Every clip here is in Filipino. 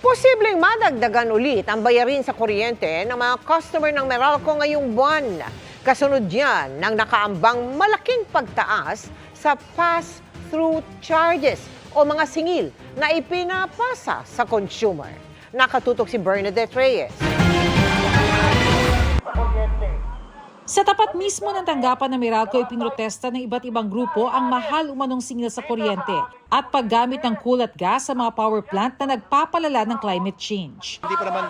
Posibleng madagdagan ulit ang bayarin sa kuryente ng mga customer ng Meralco ngayong buwan. Kasunod yan ng nakaambang malaking pagtaas sa pass-through charges o mga singil na ipinapasa sa consumer. Nakatutok si Bernadette Reyes. Sa tapat mismo ng tanggapan ng Meralco, ipinrotesta ng iba't ibang grupo ang mahal umanong singil sa kuryente at paggamit ng coal at gas sa mga power plant na nagpapalala ng climate change. Hindi pa naman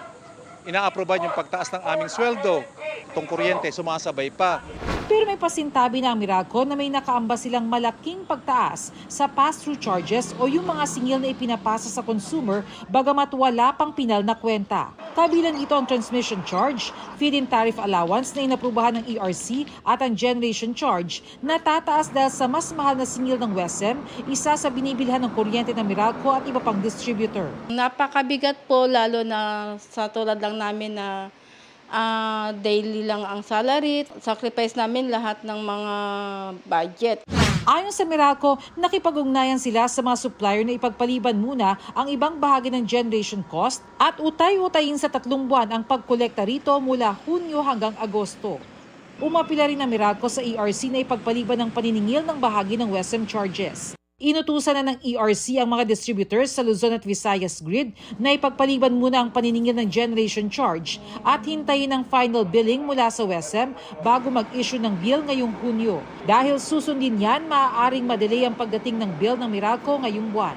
inaaproban yung pagtaas ng aming sweldo. Itong kuryente, sumasabay pa. Pero may pasintabi na ang Meralco na may nakaamba silang malaking pagtaas sa pass-through charges o yung mga singil na ipinapasa sa consumer bagamat wala pang pinal na kwenta. Kabilang dito ang transmission charge, feed-in tariff allowance na inaprubahan ng ERC at ang generation charge na tataas dahil sa mas mahal na singil ng WESM, isa sa binibilhan ng kuryente ng Meralco at iba pang distributor. Napakabigat po lalo na sa tulad lang namin na daily lang ang salary. Sacrifice namin lahat ng mga budget. Ayon sa Meralco, nakipag-ugnayan sila sa mga supplier na ipagpaliban muna ang ibang bahagi ng generation cost at utay-utayin sa 3 buwan ang pagkolekta rito mula Hunyo hanggang Agosto. Umapila rin ang Meralco sa ERC na ipagpaliban ng paniningil ng bahagi ng WESM charges. Inutusan na ng ERC ang mga distributors sa Luzon at Visayas grid na ipagpaliban muna ang paniningil ng generation charge at hintayin ang final billing mula sa WESM bago mag-issue ng bill ngayong Hunyo. Dahil susundin yan, maaaring madelay ang pagdating ng bill ng Meralco ngayong buwan.